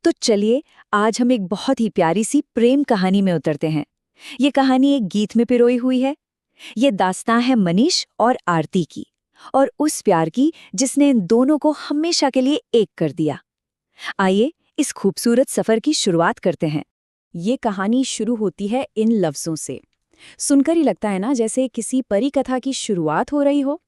तो चलिए आज हम एक बहुत ही प्यारी सी प्रेम कहानी में उतरते हैं। ये कहानी एक गीत में पिरोई हुई है। ये दास्तां है मनीष और आरती की, और उस प्यार की जिसने इन दोनों को हमेशा के लिए एक कर दिया। आइए इस खूबसूरत सफर की शुरुआत करते हैं। ये कहानी शुरू होती है इन लफ्ज़ों से। सुनकर ही लगता है ना जैसे किसी परी कथा की शुरुआत हो रही हो।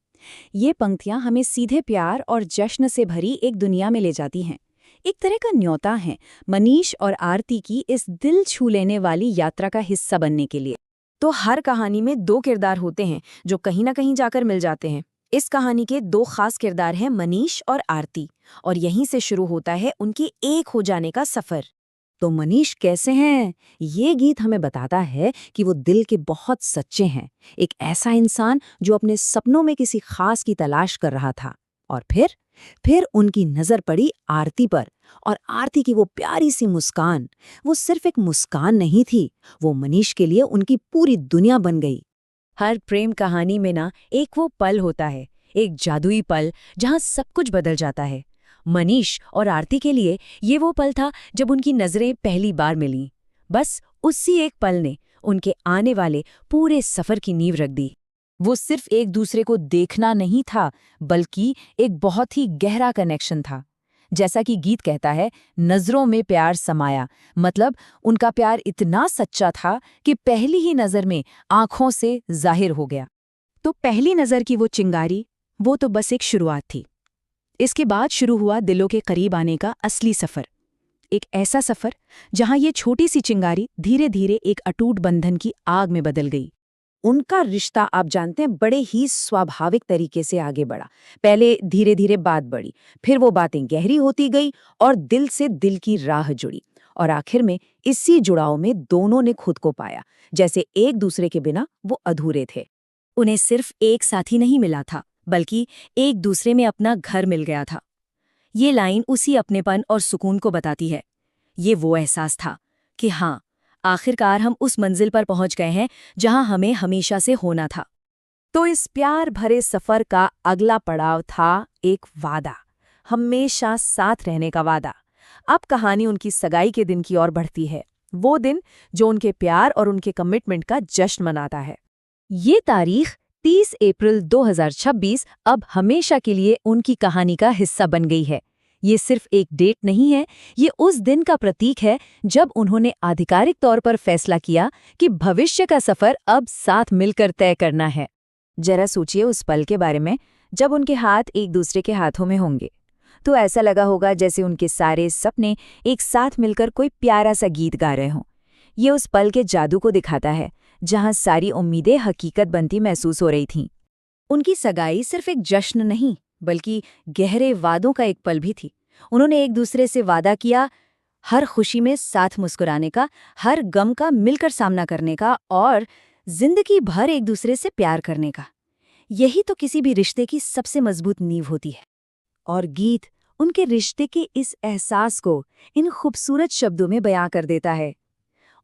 ये पंक्तियां हमें सीधे प्यार और जश्न से भरी एक दुनिया में ले जाती हैं। एक तरह का न्योता है मनीष और आरती की इस दिल छू लेने वाली यात्रा का हिस्सा बनने के लिए। तो हर कहानी में दो किरदार होते हैं जो कहीं ना कहीं जाकर मिल जाते हैं। इस कहानी के दो खास किरदार हैं मनीष और आरती, और यहीं से शुरू होता है उनके एक हो जाने का सफर। तो मनीष कैसे हैं? ये गीत हमें बताता है कि वो दिल के बहुत सच्चे हैं। एक ऐसा इंसान जो अपने सपनों में किसी खास की तलाश कर रहा था। और फिर उनकी नजर पड़ी आरती पर, और आरती की वो प्यारी सी मुस्कान, वो सिर्फ एक मुस्कान नहीं थी, वो मनीष के लिए उनकी पूरी दुनिया बन गई। हर प्रेम कहानी में ना एक वो पल होता है, एक जादुई पल जहां सब कुछ बदल जाता है। मनीष और आरती के लिए ये वो पल था जब उनकी नजरें पहली बार मिलीं। बस उसी एक पल ने उनके आने वाले पूरे सफर की नींव रख दी। वो सिर्फ एक दूसरे को देखना नहीं था, बल्कि एक बहुत ही गहरा कनेक्शन था। जैसा कि गीत कहता है, नजरों में प्यार समाया, मतलब उनका प्यार इतना सच्चा था कि पहली ही नजर में आंखों से जाहिर हो गया। तो पहली नजर की वो चिंगारी, वो तो बस एक शुरुआत थी। इसके बाद शुरू हुआ दिलों के करीब आने का असली सफर। एक ऐसा सफर जहां ये छोटी सी चिंगारी धीरे धीरे एक अटूट बंधन की आग में बदल गई। उनका रिश्ता आप जानते हैं बड़े ही स्वाभाविक तरीके से आगे बढ़ा। पहले धीरे धीरे बात बढ़ी, फिर वो बातें गहरी होती गई और दिल से दिल की राह जुड़ी। और आखिर में इसी जुड़ाव में दोनों ने खुद को पाया, जैसे एक दूसरे के बिना वो अधूरे थे। उन्हें सिर्फ एक साथी नहीं मिला था, बल्कि एक दूसरे में अपना घर मिल गया था। ये लाइन उसी अपनेपन और सुकून को बताती है। ये वो एहसास था कि हाँ, आखिरकार हम उस मंजिल पर पहुंच गए हैं जहां हमें हमेशा से होना था। तो इस प्यार भरे सफर का अगला पड़ाव था एक वादा, हमेशा साथ रहने का वादा। अब कहानी उनकी सगाई के दिन की ओर बढ़ती है, वो दिन जो उनके प्यार और उनके कमिटमेंट का जश्न मनाता है। ये तारीख 30 अप्रैल 2026 अब हमेशा के लिए उनकी कहानी का हिस्सा बन गई है। ये सिर्फ एक डेट नहीं है, ये उस दिन का प्रतीक है जब उन्होंने आधिकारिक तौर पर फैसला किया कि भविष्य का सफर अब साथ मिलकर तय करना है। जरा सोचिए उस पल के बारे में, जब उनके हाथ एक दूसरे के हाथों में होंगे तो ऐसा लगा होगा जैसे उनके सारे सपने एक साथ मिलकर कोई प्यारा सा गीत गा रहे हों। ये उस पल के जादू को दिखाता है जहां सारी उम्मीदें हकीकत बनती महसूस हो रही थीं। उनकी सगाई सिर्फ एक जश्न नहीं, बल्कि गहरे वादों का एक पल भी थी। उन्होंने एक दूसरे से वादा किया, हर खुशी में साथ मुस्कुराने का, हर गम का मिलकर सामना करने का, और जिंदगी भर एक दूसरे से प्यार करने का। यही तो किसी भी रिश्ते की सबसे मजबूत नींव होती है। और गीत उनके रिश्ते के इस एहसास को इन खूबसूरत शब्दों में बयां कर देता है।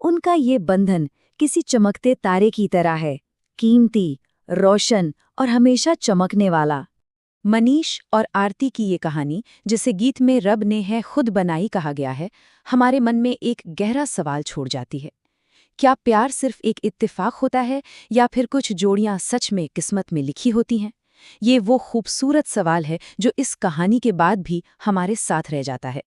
उनका ये बंधन किसी चमकते तारे की तरह है, कीमती, रोशन और हमेशा चमकने वाला। मनीष और आरती की ये कहानी, जिसे गीत में रब ने है खुद बनाई कहा गया है, हमारे मन में एक गहरा सवाल छोड़ जाती है। क्या प्यार सिर्फ एक इत्तेफाक होता है, या फिर कुछ जोड़ियां सच में किस्मत में लिखी होती हैं? ये वो खूबसूरत सवाल है जो इस कहानी के बाद भी हमारे साथ रह जाता है।